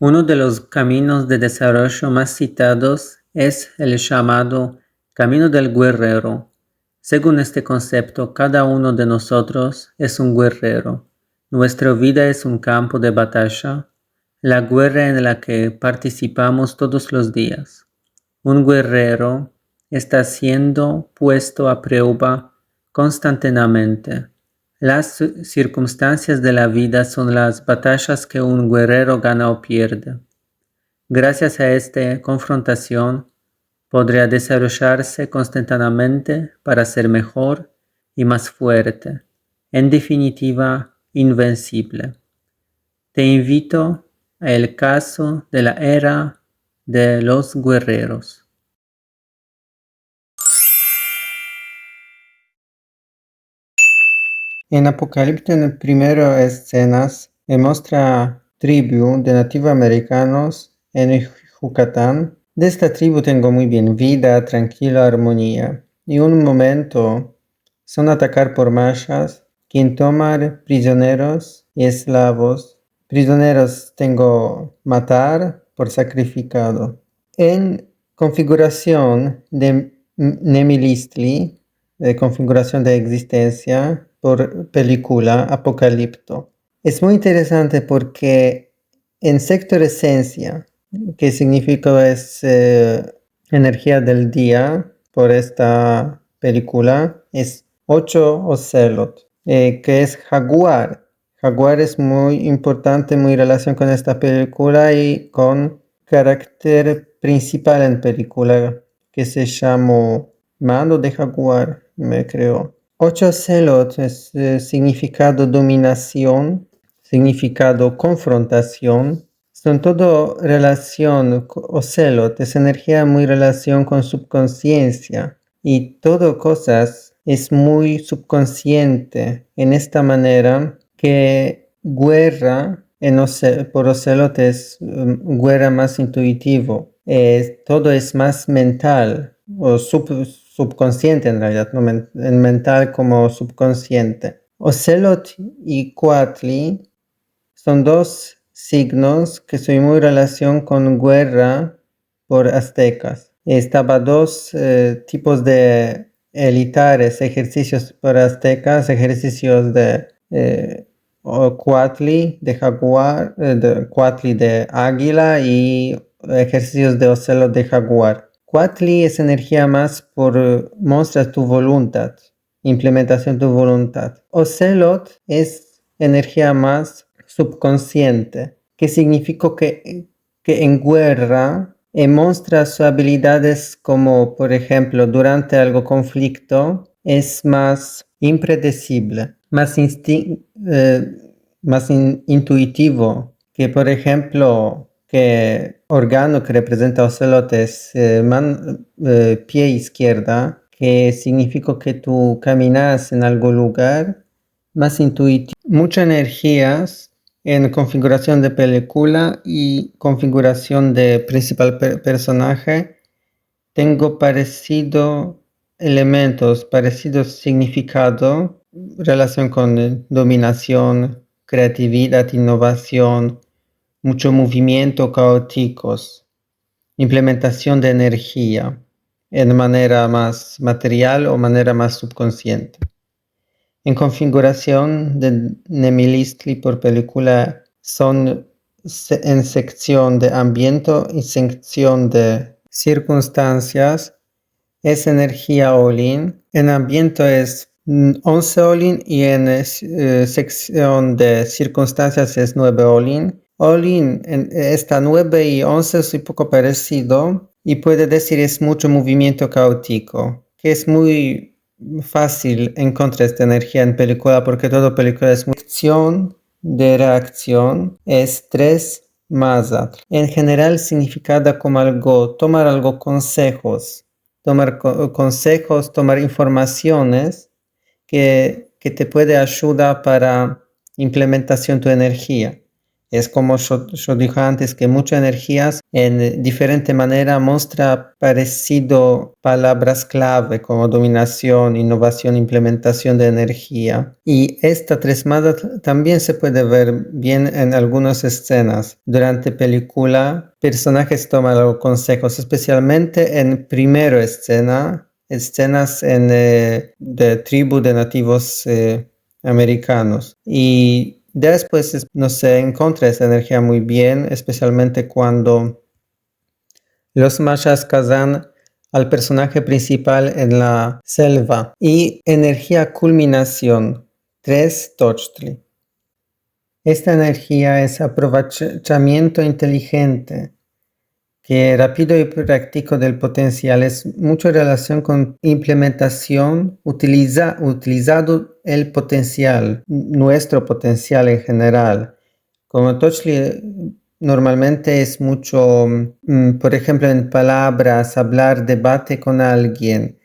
Uno de los caminos de desarrollo más citados es el llamado Camino del Guerrero. Según este concepto, cada uno de nosotros es un guerrero. Nuestra vida es un campo de batalla, la guerra en la que participamos todos los días. Un guerrero está siendo puesto a prueba constantemente. Las circunstancias de la vida son las batallas que un guerrero gana o pierde. Gracias a esta confrontación, podrá desarrollarse constantemente para ser mejor y más fuerte, en definitiva, invencible. Te invito al caso de la era de los guerreros. En Apocalipto, en las primeras escenas, muestra tribu de nativos americanos en Yucatán. De esta tribu tengo muy bien vida, tranquila, armonía. Y un momento son atacar por mayas, quien tomar prisioneros y esclavos. Prisioneros tengo matar por sacrificado. En configuración de Nemilistli, de configuración de existencia, por película Apocalipto. Es muy interesante porque en sector esencia, que significa es energía del día, por esta película, es 8 Ocelot, que es jaguar. Jaguar es muy importante, muy relación con esta película y con carácter principal en película, que se llamó Mando de Jaguar, me creo. 8 Ocelot es significado dominación, significado confrontación. Son todo relación, Ocelot es energía muy relación con subconsciencia y todo cosas es muy subconsciente en esta manera que guerra por Ocelot es guerra más intuitivo. Todo es más mental o subconsciente en realidad, no mental como subconsciente. Ocelot y Cuatli son dos signos que son muy relación con guerra por aztecas. Estaba dos tipos de elitares, ejercicios por aztecas, ejercicios de Cuatli de jaguar, Cuatli de águila y ejercicios de Ocelot de jaguar. Cuatli es energía más por mostrar tu voluntad, implementación de tu voluntad. Ocelot es energía más subconsciente, que significa que en guerra muestra sus habilidades como, por ejemplo, durante algo conflicto, es más impredecible, más, intuitivo, que por ejemplo, que órgano que representa Ocelot es pie izquierda, que significa que tú caminas en algún lugar más intuitivo. Muchas energías en configuración de película y configuración de principal personaje. Tengo parecido elementos, parecido significado, relación con dominación, creatividad, innovación, mucho movimiento caóticos, implementación de energía en manera más material o manera más subconsciente. En configuración de Nemilistli por película son en sección de ambiente y sección de circunstancias es energía all-in. En ambiente es 11 all-in y en sección de circunstancias es 9 all-in. All-in está 9 y 11 es un poco parecido y puede decir es mucho movimiento caótico, que es muy fácil encontrar esta energía en película porque toda película es acción de reacción, estrés más otro. En general significada como algo, tomar algo consejos, tomar informaciones que te puede ayudar para implementación de tu energía. Es como yo dije antes, que muchas energías en diferente manera muestra parecido palabras clave como dominación, innovación, implementación de energía. Y esta tresmada también se puede ver bien en algunas escenas. Durante película, personajes toman los consejos, especialmente en primera escenas de tribu de nativos americanos. Y después no se encuentra esa energía muy bien, especialmente cuando los mayas casan al personaje principal en la selva. Y energía culminación, 3 Tochtli. Esta energía es aprovechamiento inteligente, que rápido y práctico del potencial, es mucho relación con implementación, utilizado el potencial, nuestro potencial en general. Como Tochtli normalmente es mucho, por ejemplo, en palabras, hablar, debate con alguien,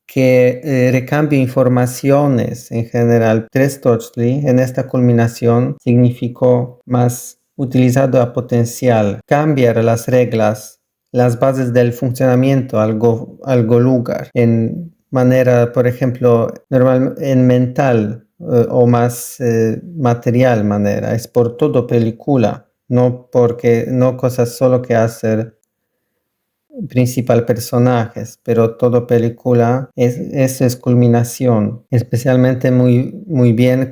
que recambie informaciones en general. 3 Tochtli en esta culminación significó más utilizado a potencial, cambiar las reglas, las bases del funcionamiento, algo lugar, en manera, por ejemplo, normal, en mental o más material manera, es por todo película, no cosas solo que hacer principal personajes, pero todo película eso es culminación, especialmente muy bien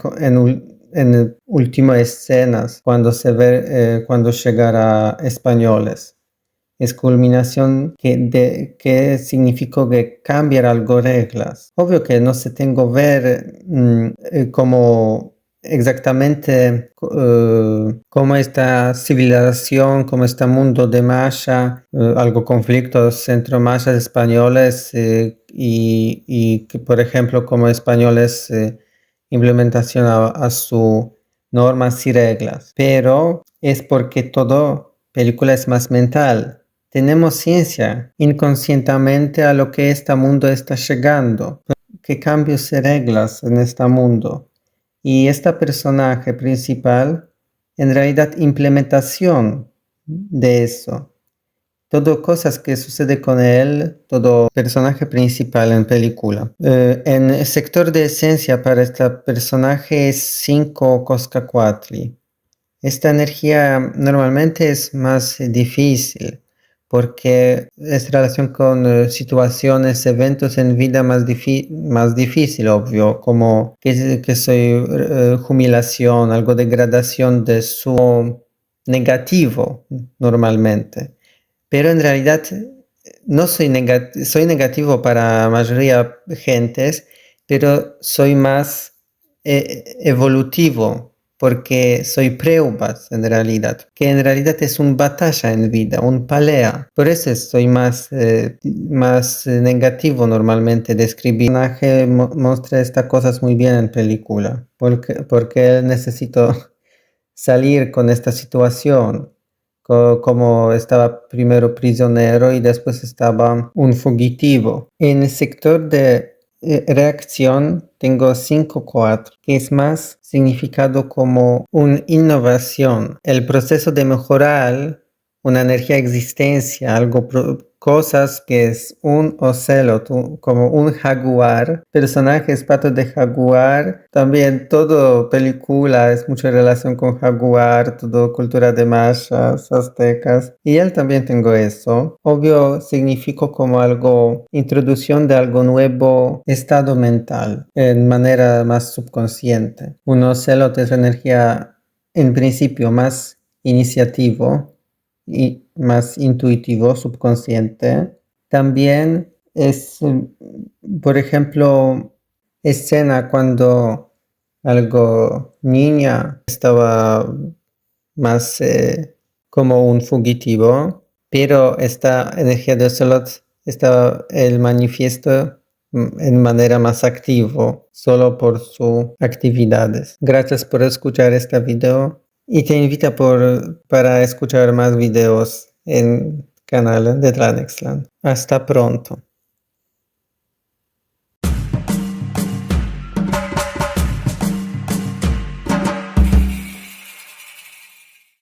en últimas escenas cuando se ve cuando llegará españoles. Es culminación que significó que cambiar algo reglas. Obvio que no se tengo ver como exactamente cómo esta civilización, cómo este mundo de Maya, algo conflictos entre mayas españoles y que, por ejemplo, como españoles implementación a su normas y reglas. Pero es porque todo película es más mental. Tenemos ciencia inconscientemente a lo que este mundo está llegando, qué cambios y reglas en este mundo. Y este personaje principal, en realidad, implementación de eso. Todo cosas que sucede con él, todo personaje principal en película. En el sector de esencia para este personaje es 5 Coscacuatli. Esta energía normalmente es más difícil porque es relación con situaciones, eventos en vida más difícil, obvio, como que soy jubilación, algo de degradación de su negativo normalmente. Pero en realidad no soy negativo para la mayoría de gentes, pero soy más evolutivo porque soy pruebas en realidad, que en realidad es una batalla en vida, un pelea. Por eso soy más negativo normalmente de escribir. El personaje muestra estas cosas muy bien en película, porque necesito salir con esta situación. Como estaba primero prisionero y después estaba un fugitivo. En el sector de reacción tengo 5-4, que es más significado como una innovación. El proceso de mejorar una energía existencia, cosas que es un ocelot, como un jaguar, personajes patos de jaguar, también todo película es mucha relación con jaguar, todo cultura de mayas, aztecas, y él también tengo eso. Obvio significó como algo, introducción de algo nuevo, estado mental, en manera más subconsciente. Un ocelot es energía en principio más iniciativo y más intuitivo, subconsciente. También es, por ejemplo, escena cuando algo niña estaba más como un fugitivo, pero esta energía de Ocelot estaba el manifiesto en manera más activo, solo por sus actividades. Gracias por escuchar este video. Y te invito para escuchar más videos en el canal de Tlanextlan. Hasta pronto.